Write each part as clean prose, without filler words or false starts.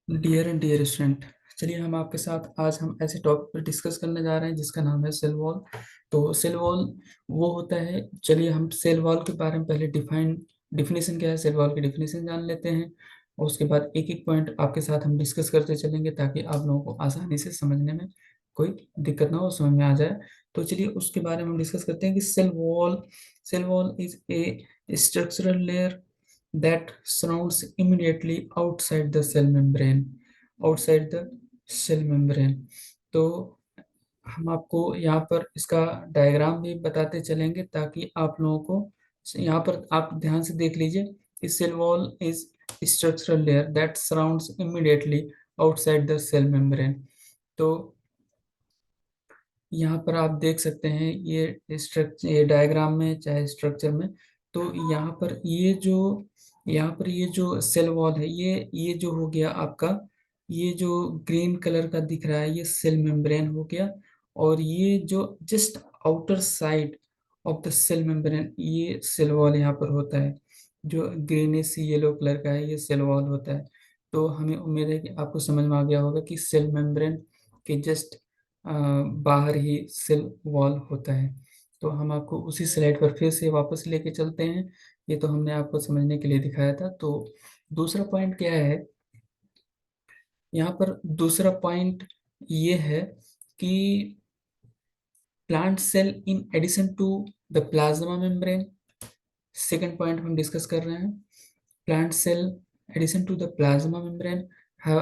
Dear and dear student, चलिए हम आपके साथ आज हम ऐसे टॉपिक पर डिस्कस करने जा रहे हैं जिसका नाम है सेल वॉल। तो सेल वॉल वो होता है। चलिए हम सेल वॉल के बारे में पहले डिफिनेशन क्या है, सेल वॉल की डिफिनेशन जान लेते हैं और उसके बाद एक एक पॉइंट आपके साथ हम डिस्कस करते चलेंगे ताकि आप लोगों को आसानी से समझने में कोई दिक्कत ना हो, समझ में आ जाए। तो चलिए उसके बारे में हम डिस्कस करते हैं कि cell wall is a structural layer that surrounds immediately outside the cell membrane। तो हम आपको यहाँ पर इसका डायग्राम भी बताते चलेंगे ताकि आप लोगों को यहाँ पर आप ध्यान से देख लीजिए। इस cell wall is structural layer that surrounds immediately outside the cell membrane. तो यहाँ पर आप देख सकते हैं ये स्ट्रक्चर, ये डायग्राम में चाहे स्ट्रक्चर में। तो यहाँ पर ये जो सेल वॉल है, ये जो हो गया आपका, ये जो ग्रीन कलर का दिख रहा है ये सेल मेम्ब्रेन हो गया। और ये जो just outer side of the cell membrane ये सेल वॉल यहाँ पर होता है। जो ग्रीनिश येलो कलर का है ये सेल वॉल होता है। तो हमें उम्मीद है कि आपको समझ में आ गया होगा कि सेल मेम्ब्रेन के जस्ट बाहर ही सेल वॉल होता है। तो हम आपको उसी स्लाइड पर फिर से वापस लेके चलते हैं। ये तो हमने आपको समझने के लिए दिखाया था। तो दूसरा पॉइंट क्या है, यहाँ पर दूसरा पॉइंट ये है कि plant cell in addition to the plasma membrane. Second point हम डिस्कस कर रहे हैं। Plant cell addition to the plasma membrane have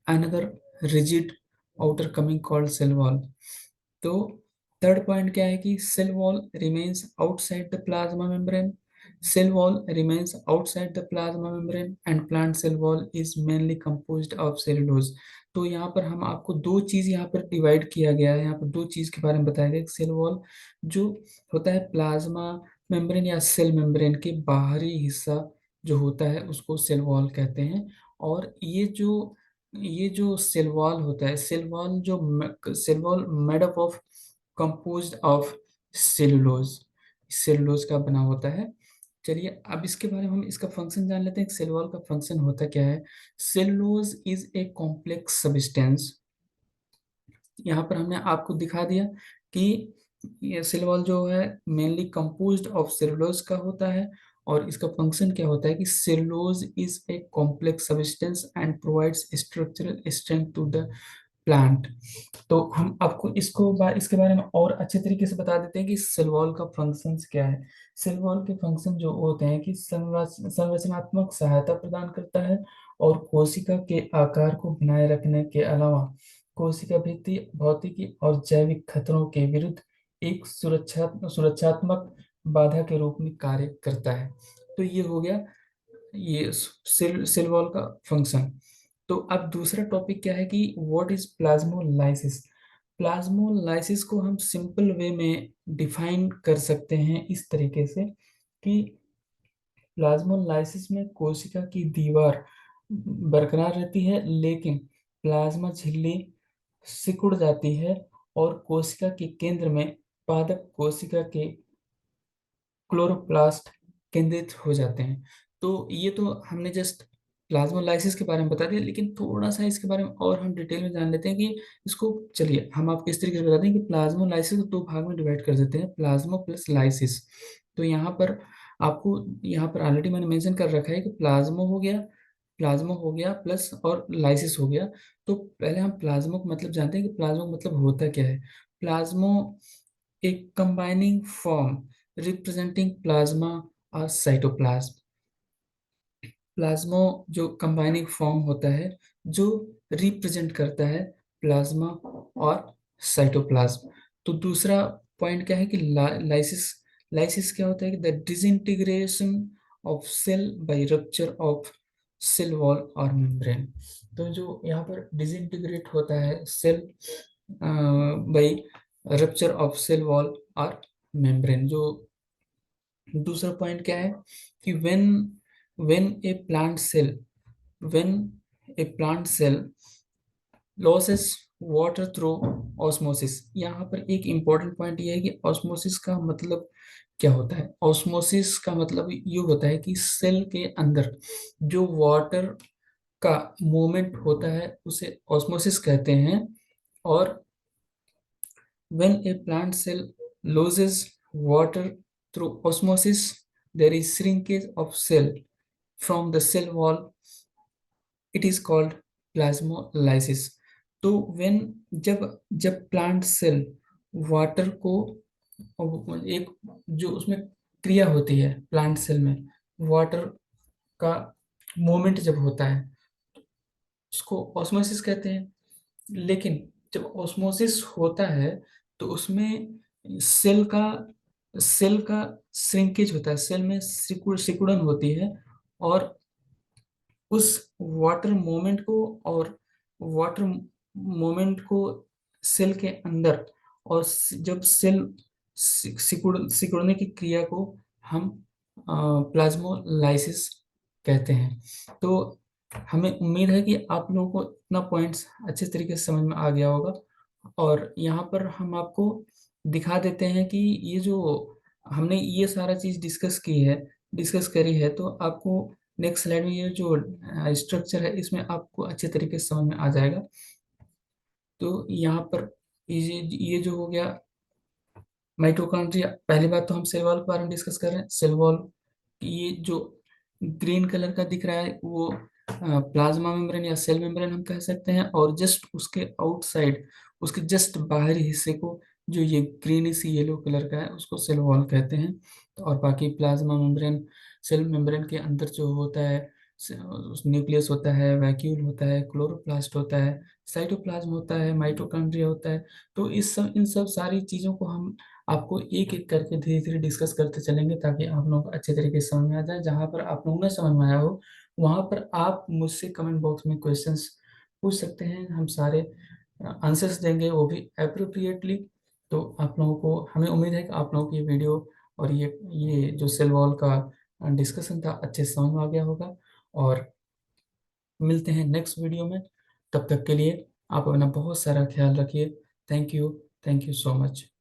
another rigid outer coming called cell wall. तो थर्ड पॉइंट क्या है कि cell wall remains outside the plasma membrane. Cell wall remains outside the plasma membrane and plant cell wall is mainly composed of cellulose. तो यहाँ पर हम आपको दो चीज यहाँ पर डिवाइड किया गया है, यहाँ पर दो चीज के बारे में बताया गया। सेल वॉल जो होता है प्लाज्मा मेम्ब्रेन या सेल मेम्ब्रेन के बाहरी हिस्सा जो होता है उसको सेल वॉल कहते हैं। और ये जो सेल वॉल होता है, cell wall made up of composed of cellulose, cellulose का बना होता है। चलिए अब इसके बारे में हम इसका फंक्शन जान लेते हैं। सेल वॉल का फंक्शन होता क्या है। Cellulose is a complex substance. यहाँ पर हमने आपको दिखा दिया कि ये सेल वॉल जो है मेनली कंपोज्ड ऑफ सेलुलोज का होता है। और इसका फंक्शन क्या होता है कि cellulose is a complex substance and provides structural strength to the plant. तो हम आपको इसके बारे में और अच्छे तरीके से बता देते हैं कि सेल वॉल का फंक्शंस क्या है। सेल वॉल के फंक्शन जो होते हैं कि संरचनात्मक सहायता प्रदान करता है और कोशिका के आकार को बनाए रखने के अलावा कोशिका भित्ति भौतिकी और जैविक खतरों के विरुद्ध एक सुरक्षात्मक बाधा के रूप में कार्य करता है। तो ये हो गया ये सेल वॉल का फंक्शन। तो अब दूसरा टॉपिक क्या है कि व्हाट इज प्लाज्मोलाइसिस। प्लाज्मोलाइसिस को हम सिंपल वे में डिफाइन कर सकते हैं इस तरीके से कि प्लाज्मोलाइसिस में कोशिका की दीवार बरकरार रहती है लेकिन प्लाज्मा झिल्ली सिकुड़ जाती है और कोशिका के केंद्र में पादप कोशिका के क्लोरोप्लास्ट केंद्रित हो जाते हैं। तो ये तो हमने जस्ट प्लाज्मोलाइसिस के बारे में बता दिया, लेकिन थोड़ा सा इसके बारे में और हम डिटेल में जान लेते हैं कि इसको। चलिए हम आपको इस तरीके से बताते हैं कि प्लाज्मोलाइसिस को दो भाग में डिवाइड कर देते हैं, प्लाज्मो प्लस लाइसिस। तो यहाँ पर ऑलरेडी मैंने मेंशन कर रखा है कि प्लाज्मो हो गया प्लस और लाइसिस हो गया। तो पहले हम प्लाज्मो का मतलब जानते हैं कि प्लाज्मो का मतलब होता क्या है। प्लाज्मो एक कंबाइनिंग फॉर्म रिप्रेजेंटिंग प्लाज्मा और साइटोप्लाज्म। प्लाज्मा जो कंबाइनिंग फॉर्म होता है जो रिप्रेजेंट करता है प्लाज्मा और साइटोप्लाज्म। तो दूसरा पॉइंट क्या है कि लाइसिस। लाइसिस क्या होता है कि the disintegration of cell by rupture of cell wall और मेम्ब्रेन। तो जो यहाँ पर डिसइंटीग्रेट होता है cell by rupture of cell wall और मेम्ब्रेन। जो दूसरा पॉइंट क्या है कि when a plant cell when a plant cell losses water through osmosis। यहाँ पर एक इम्पॉर्टेंट पॉइंट ये है कि ऑस्मोसिस का मतलब क्या होता है। ऑस्मोसिस का मतलब ये होता है कि सेल के अंदर जो वाटर का मूवमेंट होता है उसे ऑस्मोसिस कहते हैं। और when a plant cell loses water through osmosis, there is shrinkage of cell from the cell wall. It is called plasmolysis. तो when जब जब प्लांट सेल वाटर को, एक जो उसमें क्रिया होती है प्लांट सेल में, वाटर का मूवमेंट जब होता है उसको ऑस्मोसिस कहते हैं। लेकिन जब ऑस्मोसिस होता है तो उसमें सेल का सेल का श्रिंकेज होता है, सेल में सिकुड़न होती है। और उस वाटर मोमेंट को और वाटर मोमेंट को सेल के अंदर, और जब सेल सिकुड़ने की क्रिया को हम प्लाज्मोलाइसिस कहते हैं। तो हमें उम्मीद है कि आप लोगों को इतना पॉइंट्स अच्छे तरीके से समझ में आ गया होगा। और यहाँ पर हम आपको दिखा देते हैं कि ये जो हमने ये सारा चीज़ डिस्कस करी है, तो आपको नेक्स्ट स्लाइड में ये जो स्ट्रक्चर है इसमें आपको अच्छे तरीके से समझ में आ जाएगा। तो यहाँ पर ये जो हो गया माइटोकॉन्ड्रिया। पहली बात तो हम सेल वॉल के बारे में डिस्कस कर रहे हैं। सेल वॉल, ये जो ग्रीन कलर का दिख रहा है वो प्लाज्मा मेम्ब्रेन या सेल मेम्ब्रेन हम कह सकते हैं। और जस्ट उसके आउटसाइड, उसके जस्ट बाहरी हिस्से को, जो ये ग्रीनिश येलो कलर का है, उसको सेल वॉल कहते हैं। तो और बाकी प्लाज्मा मेम्ब्रेन, सेल मेम्ब्रेन के अंदर जो होता है, न्यूक्लियस होता है, वैक्यूल होता है, क्लोरोप्लास्ट होता है, साइटोप्लाज्म होता है, माइटोकॉन्ड्रिया होता है। तो इन सब सारी चीज़ों को हम आपको एक एक करके धीरे धीरे डिस्कस करते चलेंगे, ताकि आप लोगों को अच्छे तरीके से समझ में आ जाए। जहाँ पर आप लोगों ने समझ में आया हो वहाँ पर आप मुझसे कमेंट बॉक्स में क्वेश्चंस पूछ सकते हैं, हम सारे आंसर्स देंगे, वो भी अप्रोप्रिएटली। तो आप लोगों को, हमें उम्मीद है कि आप लोगों को ये वीडियो और ये जो सेल वॉल का डिस्कशन था अच्छे से समझ में आ गया होगा। और मिलते हैं नेक्स्ट वीडियो में। तब तक के लिए आप अपना बहुत सारा ख्याल रखिए। Thank you. Thank you so much.